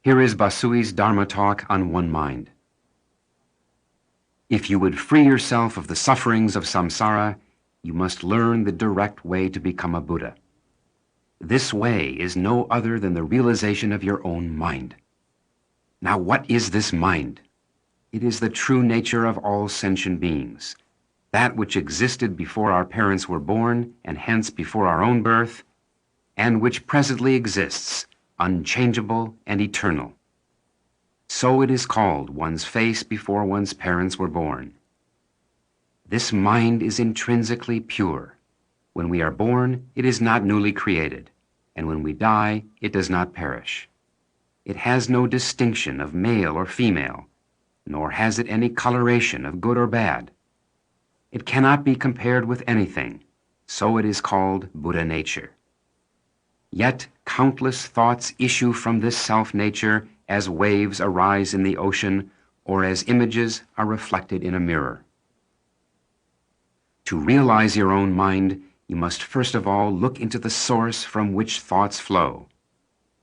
Here is Basui's Dharma talk on one mind. If you would free yourself of the sufferings of samsara, you must learn the direct way to become a Buddha. This way is no other than the realization of your own mind. Now, what is this mind? It is the true nature of all sentient beings, that which existed before our parents were born, and hence before our own birth, and which presently exists, unchangeable and eternal. So it is called one's face before one's parents were born. This mind is intrinsically pure. When we are born, it is not newly created, and when we die, it does not perish. It has no distinction of male or female, nor has it any coloration of good or bad. It cannot be compared with anything, so it is called Buddha nature. Yet countless thoughts issue from this self-nature as waves arise in the ocean or as images are reflected in a mirror. To realize your own mind, you must first of all look into the source from which thoughts flow.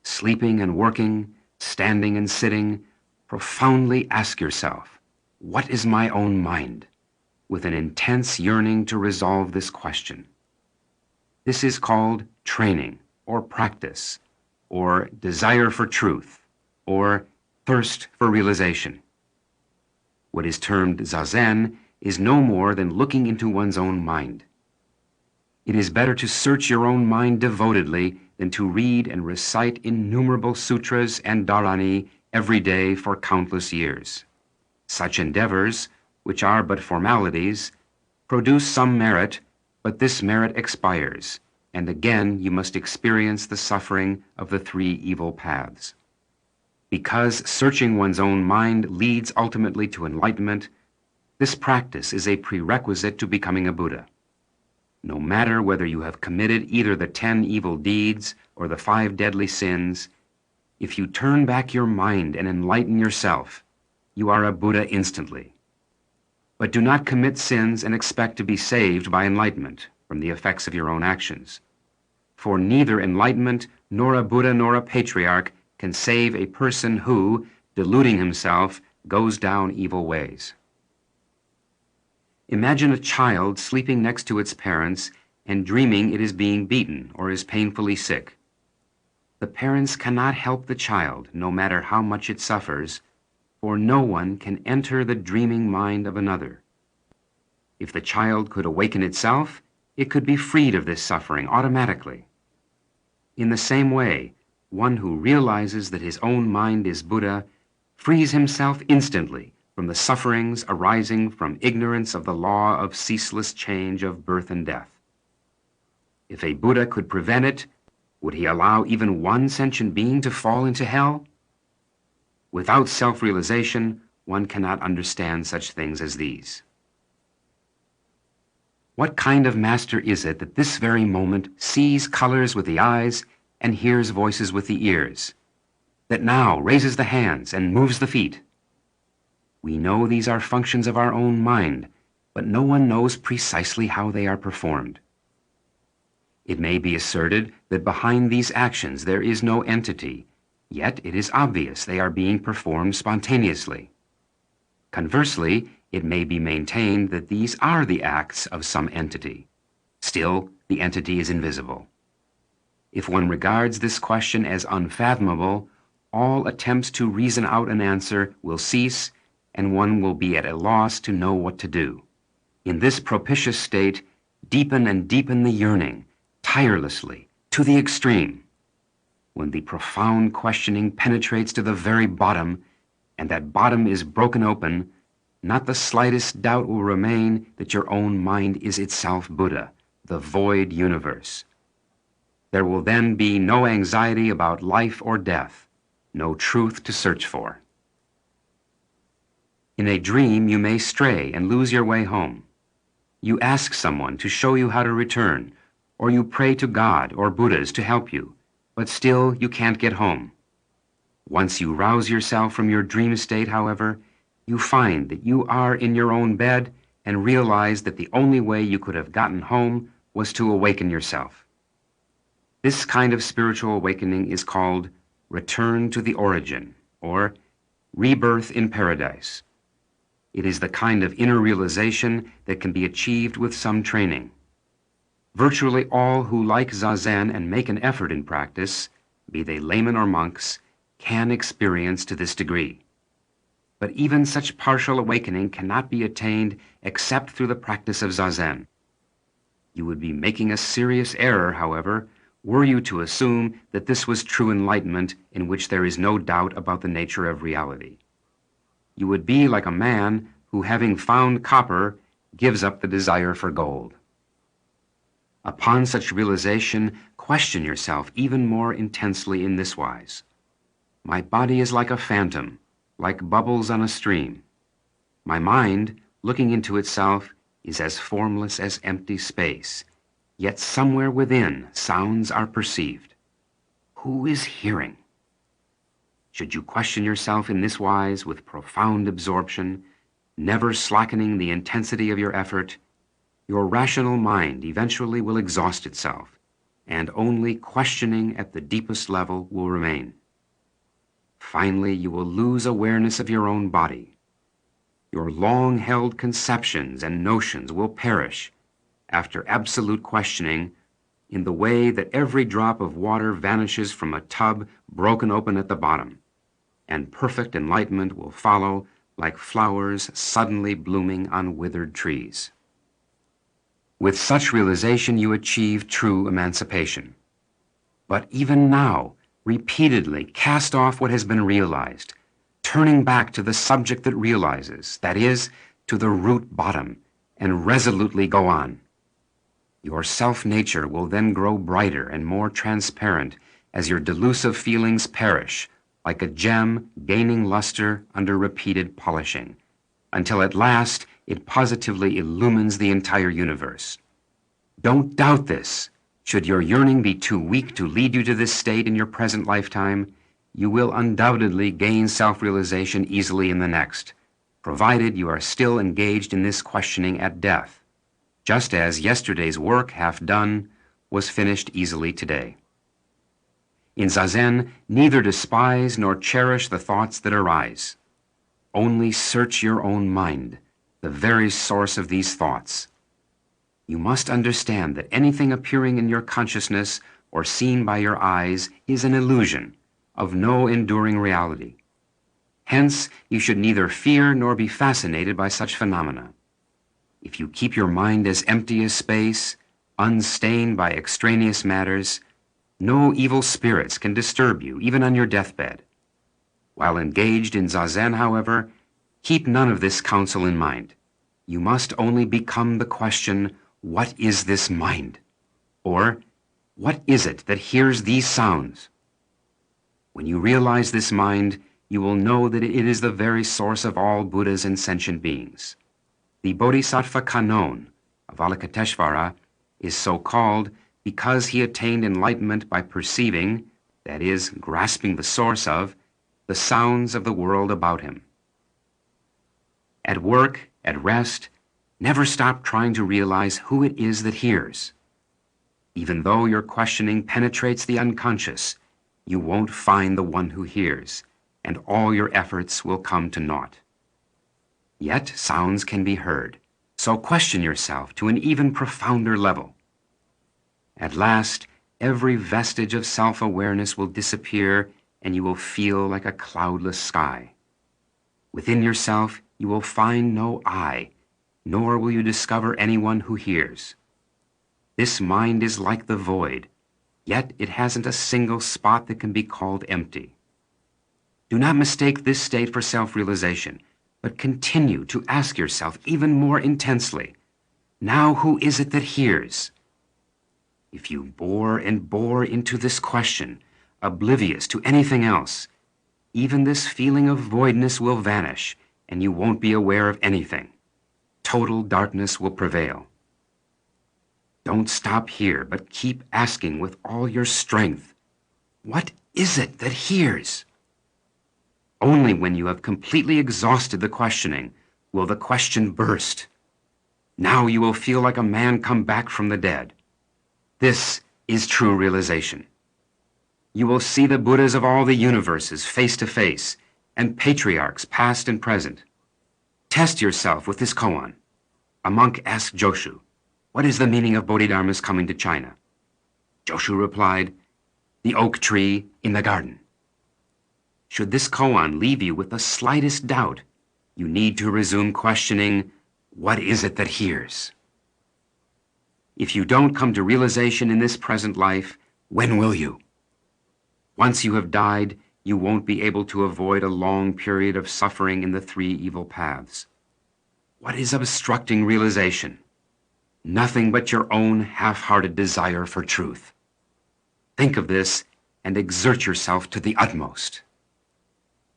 Sleeping and working, standing and sitting, profoundly ask yourself, what is my own mind? With an intense yearning to resolve this question. This is called training, or practice, or desire for truth, or thirst for realization. What is termed zazen is no more than looking into one's own mind. It is better to search your own mind devotedly than to read and recite innumerable sutras and dharani every day for countless years. Such endeavors, which are but formalities, produce some merit, but this merit expires, and again you must experience the suffering of the three evil paths. Because searching one's own mind leads ultimately to enlightenment, this practice is a prerequisite to becoming a Buddha. No matter whether you have committed either the 10 evil deeds or the 5 deadly sins, if you turn back your mind and enlighten yourself, you are a Buddha instantly. But do not commit sins and expect to be saved by enlightenment from the effects of your own actions. For neither enlightenment, nor a Buddha, nor a patriarch can save a person who, deluding himself, goes down evil ways. Imagine a child sleeping next to its parents and dreaming it is being beaten or is painfully sick. The parents cannot help the child, no matter how much it suffers, for no one can enter the dreaming mind of another. If the child could awaken itself, it could be freed of this suffering automatically. In the same way, one who realizes that his own mind is Buddha frees himself instantly from the sufferings arising from ignorance of the law of ceaseless change of birth and death. If a Buddha could prevent it, would he allow even one sentient being to fall into hell? Without self-realization, one cannot understand such things as these. What kind of master is it that this very moment sees colors with the eyes and hears voices with the ears, that now raises the hands and moves the feet? We know these are functions of our own mind, but no one knows precisely how they are performed. It may be asserted that behind these actions there is no entity, yet it is obvious they are being performed spontaneously. Conversely, it may be maintained that these are the acts of some entity. Still, the entity is invisible. If one regards this question as unfathomable, all attempts to reason out an answer will cease, and one will be at a loss to know what to do. In this propitious state, deepen and deepen the yearning, tirelessly, to the extreme. When the profound questioning penetrates to the very bottom, and that bottom is broken open, not the slightest doubt will remain that your own mind is itself Buddha, the void universe. There will then be no anxiety about life or death, no truth to search for. In a dream, you may stray and lose your way home. You ask someone to show you how to return, or you pray to God or Buddhas to help you, but still you can't get home. Once you rouse yourself from your dream state, however, you find that you are in your own bed and realize that the only way you could have gotten home was to awaken yourself. This kind of spiritual awakening is called return to the origin, or rebirth in paradise. It is the kind of inner realization that can be achieved with some training. Virtually all who like Zazen and make an effort in practice, be they laymen or monks, can experience to this degree. But even such partial awakening cannot be attained except through the practice of Zazen. You would be making a serious error, however, were you to assume that this was true enlightenment in which there is no doubt about the nature of reality. You would be like a man who, having found copper, gives up the desire for gold. Upon such realization, question yourself even more intensely in this wise. My body is like a phantom, like bubbles on a stream. My mind, looking into itself, is as formless as empty space, yet somewhere within sounds are perceived. Who is hearing? Should you question yourself in this wise with profound absorption, never slackening the intensity of your effort, your rational mind eventually will exhaust itself, and only questioning at the deepest level will remain. Finally, you will lose awareness of your own body. Your long-held conceptions and notions will perish after absolute questioning in the way that every drop of water vanishes from a tub broken open at the bottom, and perfect enlightenment will follow like flowers suddenly blooming on withered trees. With such realization, you achieve true emancipation. But even now, repeatedly cast off what has been realized, turning back to the subject that realizes, that is, to the root bottom, and resolutely go on. Your self-nature will then grow brighter and more transparent as your delusive feelings perish, like a gem gaining luster under repeated polishing, until at last it positively illumines the entire universe. Don't doubt this. Should your yearning be too weak to lead you to this state in your present lifetime, you will undoubtedly gain self-realization easily in the next, provided you are still engaged in this questioning at death, just as yesterday's work, half done, was finished easily today. In Zazen, neither despise nor cherish the thoughts that arise. Only search your own mind, the very source of these thoughts. You must understand that anything appearing in your consciousness or seen by your eyes is an illusion of no enduring reality. Hence, you should neither fear nor be fascinated by such phenomena. If you keep your mind as empty as space, unstained by extraneous matters, no evil spirits can disturb you, even on your deathbed. While engaged in Zazen, however, keep none of this counsel in mind. You must only become the question, what is this mind? Or, what is it that hears these sounds? When you realize this mind, you will know that it is the very source of all Buddhas and sentient beings. The Bodhisattva Kanon of Avalokiteshvara is so called because he attained enlightenment by perceiving, that is, grasping the source of, the sounds of the world about him. At work, at rest, never stop trying to realize who it is that hears. Even though your questioning penetrates the unconscious, you won't find the one who hears, and all your efforts will come to naught. Yet sounds can be heard, so question yourself to an even profounder level. At last, every vestige of self-awareness will disappear, and you will feel like a cloudless sky. Within yourself, you will find no I, nor will you discover anyone who hears. This mind is like the void, yet it hasn't a single spot that can be called empty. Do not mistake this state for self-realization, but continue to ask yourself even more intensely, now who is it that hears? If you bore and bore into this question, oblivious to anything else, even this feeling of voidness will vanish, and you won't be aware of anything. Total darkness will prevail. Don't stop here, but keep asking with all your strength, what is it that hears? Only when you have completely exhausted the questioning will the question burst. Now you will feel like a man come back from the dead. This is true realization. You will see the Buddhas of all the universes face to face, and patriarchs past and present. Test yourself with this koan. A monk asked Joshu, "What is the meaning of Bodhidharma's coming to China?" Joshu replied, "The oak tree in the garden." Should this koan leave you with the slightest doubt, you need to resume questioning, what is it that hears? If you don't come to realization in this present life, when will you? Once you have died, you won't be able to avoid a long period of suffering in the three evil paths. What is obstructing realization? Nothing but your own half-hearted desire for truth. Think of this and exert yourself to the utmost.